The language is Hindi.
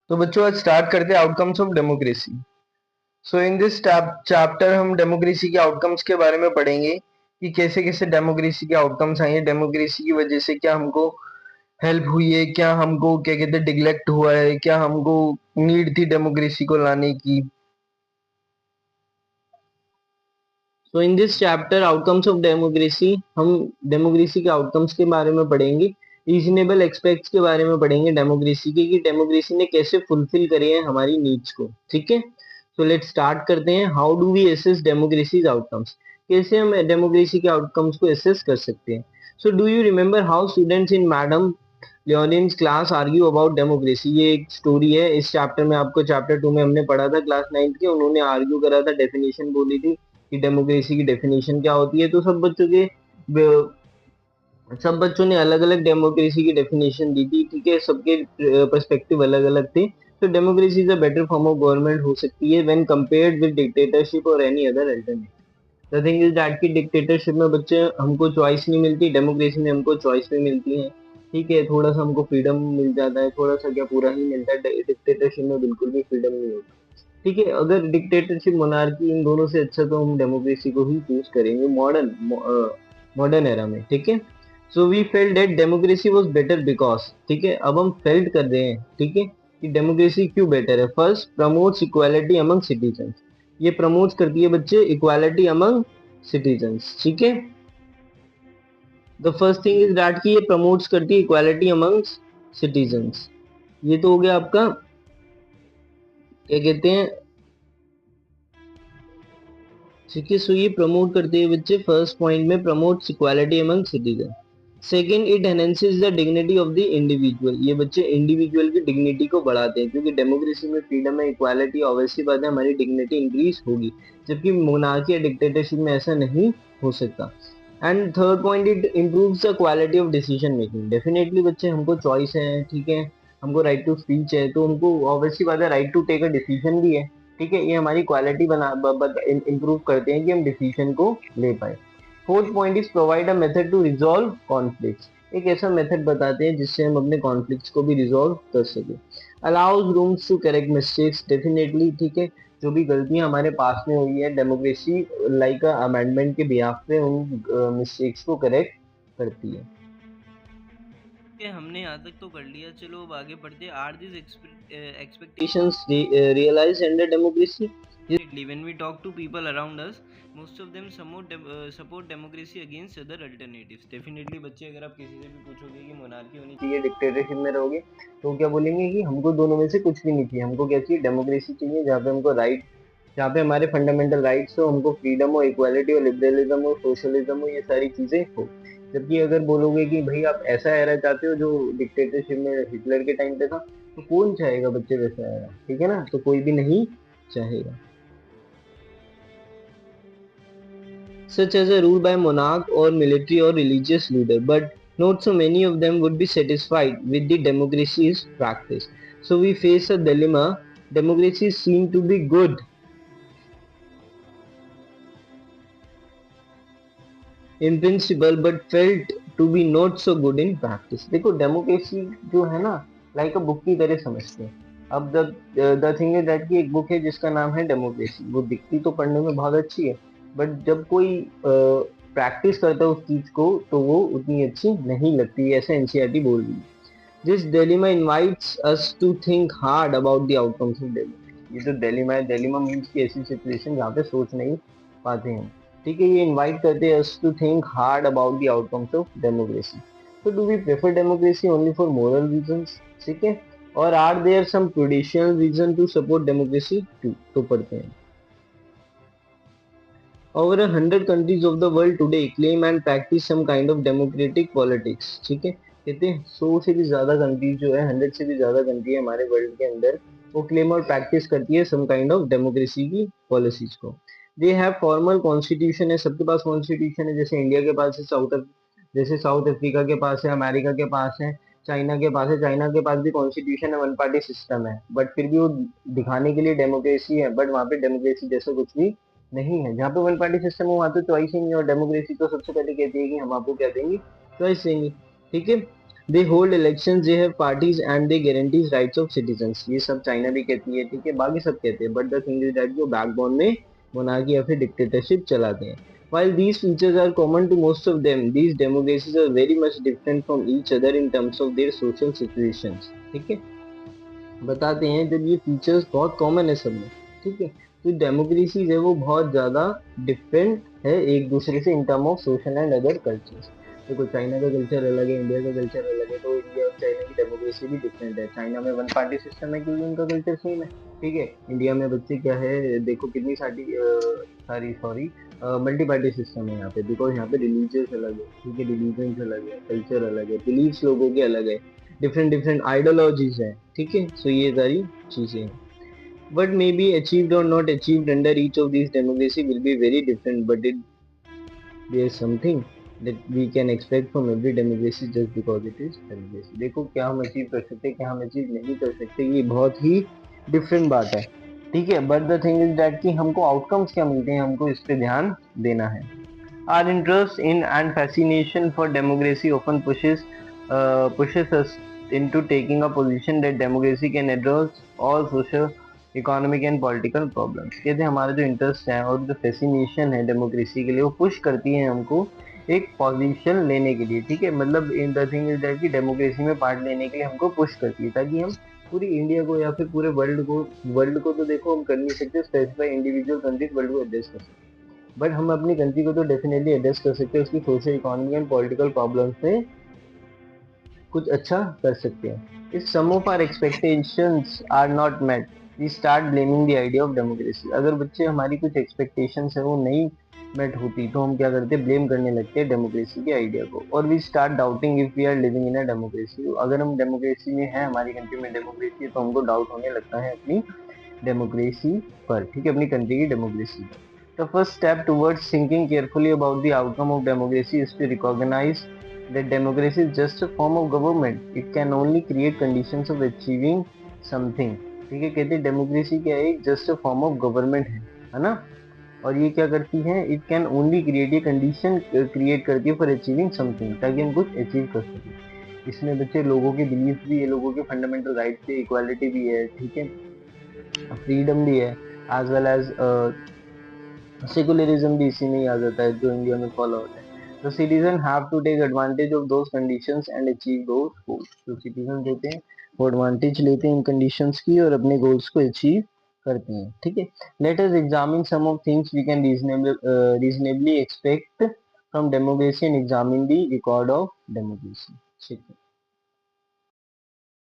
तो बच्चों आज स्टार्ट करते हैं outcomes of democracy. So in this chapter हम डेमोक्रेसी के आउटकम्स के बारे में पढ़ेंगे कि कैसे कैसे डेमोक्रेसी के आउटकम्स आए हैं, डेमोक्रेसी की वजह से क्या हमको हेल्प हुई है, क्या हमको क्या कहते हैं डिग्लेक्ट हुआ है, क्या हमको नीड थी डेमोक्रेसी को लाने की। So in this chapter outcomes of democracy हम डेमोक्रेसी के आउटकम्स के बारे में पढ़ेंगे, रीजनेबल एक्सपेक्ट्स के बारे में पढ़ेंगे डेमोक्रेसी के, कि डेमोक्रेसी ने कैसे फुलफिल करे हैं हमारी नीड्स को। ठीक है, तो लेट्स स्टार्ट करते हैं। How do we assess democracies outcomes, कैसे हम डेमोक्रेसी के आउटकम्स को एसेस कर सकते हैं। So do you remember how students in madam Lyngdoh's class argue about democracy, ये एक स्टोरी है। इस चैप्टर में आपको चैप्टर 2 में हमने पढ़ा था क्लास 9 के, उन्होंने आर्ग्यू करा था, डेफिनेशन बोली थी कि डेमोक्रेसी की डेफिनेशन क्या होती है। तो सब बच्चों ने अलग अलग डेमोक्रेसी की डेफिनेशन दी थी। ठीक है, सबके पर्सपेक्टिव अलग अलग थे। तो democracy is a better form of government हो सकती है व्हेन कंपेयर्ड विद डिक्टेटरशिप और any other alternative. The thing is that की डिक्टेटरशिप में बच्चे हमको चॉइस नहीं मिलती, डेमोक्रेसी में हमको चॉइस भी मिलती है। ठीक है, थोड़ा सा हमको फ्रीडम मिल जाता है, थोड़ा सा क्या पूरा ही मिलता है, डिक्टेटरशिप में बिल्कुल भी फ्रीडम नहीं होती। ठीक है, अगर डिक्टेटरशिप मोनार्की इन दोनों से अच्छा तो हम डेमोक्रेसी को ही चूज करेंगे मॉडर्न एरा में। ठीक है, so we felt that democracy was better because, ठीक है, अब हम फेल्ट कर रहे हैं, ठीक है, कि डेमोक्रेसी क्यों बेटर है। First, promotes equality among citizen, ये प्रमोट करती है बच्चे इक्वालिटी अमंग सिटीजन्स। ठीक है, the first thing is that कि ये प्रमोट्स करती है इक्वालिटी अमंग सिटीजन्स। ये तो हो गया आपका क्या कहते हैं। ठीक है, सो ये प्रमोट करते हैं बच्चे फर्स्ट पॉइंट में, promotes equality among citizen. Second, it enhances the dignity of the individual, ये बच्चे इंडिविजुअल की डिग्निटी को बढ़ाते हैं, क्योंकि डेमोक्रेसी में फ्रीडम है, इक्वालिटी, ऑब्वियसली बात है हमारी डिग्निटी इंक्रीज होगी, जबकि मोनार्की या डिक्टेटरशिप में ऐसा नहीं हो सकता। And third point, it improves the quality of decision making. Definitely बच्चे हमको चॉइस है, ठीक है, हमको राइट टू स्पीच है, तो हमको ऑब्वियसली बात है right to take a decision भी है। ठीक है, ये हमारी क्वालिटी इम्प्रूव करते हैं कि हम डिसीजन को ले पाए। Fourth point is provide a method to resolve conflicts, एक ऐसा मेथड बताते हैं जिससे हम अपने कॉन्फ्लिक्ट्स को भी रिजॉल्व कर सके। Allows rooms to correct mistakes, definitely, ठीक है, जो भी गलतियां हमारे पास में हुई है, डेमोक्रेसी लाइक अमेंडमेंट के बिहाफ पे उन मिस्टेक्स को करेक्ट करती है। हमने यहाँ तक तो कर लिया, चलो अब आगे बढ़ते हैं। Are this expectations realized under democracy? When we talk to people around us, most of them support democracy against other alternatives. Definitely बच्चे, अगर आप किसी से भी पूछोगे कि मोनार्की होनी चाहिए, डिक्टेटरशिप में रहोगे, तो क्या बोलेंगे कि हमको दोनों में से कुछ भी नहीं चाहिए, हमको क्या चाहिए, डेमोक्रेसी चाहिए, जहाँ पे हमको राइट, जहाँ पे हमारे फंडामेंटल राइट्स हो, हमको फ्रीडम हो, इक्वालिटी हो, लिबरलिज्म हो, सोशलिज्म हो, ये सारी चीजें हो। जबकि अगर बोलोगे कि भाई आप ऐसा एरा चाहते हो जो डिक्टेटरशिप में हिटलर के टाइम पे था, तो कौन चाहेगा बच्चे वैसा एरा, ठीक है ना, तो कोई भी नहीं चाहेगा। Such as a rule by monarch or military or religious leader, but not so many of them would be satisfied with the democracy's practice. So we face a dilemma. Democracy seem to be good in principle but felt to be not so good in practice. देखो डेमोक्रेसी जो है ना, लाइक अ बुक की तरह समझते हैं। अब द थिंग इज दैट की एक बुक है जिसका नाम है डेमोक्रेसी, वो दिखती तो पढ़ने में बहुत अच्छी है, बट जब कोई प्रैक्टिस करता है उस चीज को तो वो उतनी अच्छी नहीं लगती, ऐसा एनसीईआरटी बोल रही है। This dilemma invites us to think hard about the outcomes of democracy. ये जो डिलेमा है, डिलेमा मीन्स की ऐसी सिचुएशन जहाँ पे सोच नहीं पाते हैं। ठीक है, ये इनवाइट करते हैं us to think hard about the outcomes of democracy. So do we prefer democracy only for moral reasons? ठीक है, और are there some traditional reason to support democracy too? तो पढ़ते हैं। Over 100 countries of the world today claim and practice some kind of democratic politics. ठीक है, कहते हैं 100 से भी ज्यादा कंट्रीज जो है, 100 से भी ज्यादा कंट्री है हमारे वर्ल्ड के अंदर, वो क्लेम और प्रैक्टिस करती है सम काइंड ऑफ डेमोक्रेसी की पॉलिसीज को। दे हैव फॉर्मल कॉन्स्टिट्यूशन है, सबके पास कॉन्स्टिट्यूशन है, जैसे इंडिया के पास है, जैसे साउथ अफ्रीका के पास है, अमेरिका के पास है, चाइना के पास है, चाइना के पास भी कॉन्स्टिट्यूशन है, वन पार्टी सिस्टम है, बट फिर भी वो दिखाने के लिए डेमोक्रेसी है, बट वहाँ पे डेमोक्रेसी जैसा कुछ भी नहीं है। जहाँ पे वन पार्टी सिस्टम है वहाँ तो चॉइस ही नहीं है, और डेमोक्रेसी तो सबसे पहले कहती है कि हम आपको क्या देंगे, चॉइस देंगे। ठीक है, they hold elections, they have parties and they guarantees rights of citizens. ये सब चाइना भी कहती है, ठीक है, बाकी सब कहते हैं, but the thing is that जो बैकबोन में मोनार्की या फिर डिक्टेटरशिप चलाते हैं। While these features are common to most of them, these democracies are very much different from each other in terms of their social situations। ठीक है, बताते हैं जब ये फीचर्स बहुत कॉमन है सब में, ठीक है, तो डेमोक्रेसीज है वो बहुत ज़्यादा डिफरेंट है एक दूसरे से in term of social and other cultures. देखो चाइना का कल्चर अलग है, इंडिया का कल्चर अलग है, तो इंडिया और चाइना की डेमोक्रेसी भी डिफरेंट है। चाइना में वन पार्टी सिस्टम है क्योंकि उनका कल्चर सेम है, ठीक है। इंडिया में बच्चे क्या है, देखो कितनी सारी सॉरी मल्टी पार्टी सिस्टम है यहाँ पे, बिकॉज यहाँ पे रिलीजियस अलग है, ठीक है, रिलीजन अलग है, कल्चर अलग है, बिलीव्स लोगों के अलग है, डिफरेंट डिफरेंट आइडियोलॉजीज है, ठीक है। सो ये सारी चीजें हैं, but may be achieved or not achieved under each of these democracy will be very different, but there is something that we can expect from every democracy just because it is democracy। देखो क्या हम अचीव कर सकते हैं, क्या हम अचीव नहीं कर सकते, ये बहुत ही डिफरेंट बात है, ठीक है। But the thing is that कि हमको आउटकम्स क्या मिलते हैं, हमको इस पे ध्यान देना है। Our interest in and fascination for democracy often pushes us into taking a position that democracy can address all social, economic and political problems. कहते हैं हमारा जो इंटरेस्ट है और जो फैसिनेशन है डेमोक्रेसी के लिए वो पुश करती है हमको एक पोजीशन लेने के लिए, ठीक है। मतलब in the thing is that कि डेमोक्रेसी में पार्ट लेने के लिए हमको पुश करती है ताकि हम पूरी इंडिया को या फिर पूरे वर्ल्ड को तो देखो हम कर नहीं सकते स्पेसिफाई इंडिविजुअल कंट्रीज वर्ल्ड को एड्रेस कर सकते, बट हम अपनी कंट्री को तो डेफिनेटली एड्रेस कर सकते हैं, उसकी social economic and political problems में कुछ अच्छा कर सकते हैं। If some of our expectations are not met, we start blaming the idea of democracy. अगर बच्चे हमारी कुछ एक्सपेक्टेशंस है वो नहीं मेट होती तो हम क्या करते हैं, ब्लेम करने लगते हैं डेमोक्रेसी के आइडिया को, और we start doubting if we are living in a democracy. अगर हम डेमोक्रेसी में है, हमारी कंट्री में डेमोक्रेसी है, तो हमको डाउट होने लगता है अपनी डेमोक्रेसी पर, ठीक है, अपनी कंट्री की डेमोक्रेसी पर। The first step towards thinking carefully about the outcome of democracy is to recognize that democracy is just a form of government. It can only create conditions of achieving something। ठीक है, कहते हैं डेमोक्रेसी क्या है, just a form of government है ना, और ये क्या करती है, इट कैन ओनली क्रिएट, ये कंडीशन क्रिएट करती है फॉर अचीविंग समथिंग, ताकि हम कुछ अचीव कर सकें। इसमें बच्चे लोगों के बिलीफ भी है, लोगों के फंडामेंटल राइट्स भी, इक्वालिटी भी है, ठीक है, फ्रीडम भी है, एज वेल एज सेकुलरिज्म भी इसी में ही आ जाता है जो इंडिया में फॉलो होता है। तो citizen have to take advantage of those conditions and achieve those goals. जो सिटीजन होते हैं वो एडवांटेज लेते हैं इन कंडीशंस की और अपने गोल्स को अचीव करते हैं, ठीक है। Let us examine some of things we can reasonably expect from democracy and examine the record of democracy, ठीक है।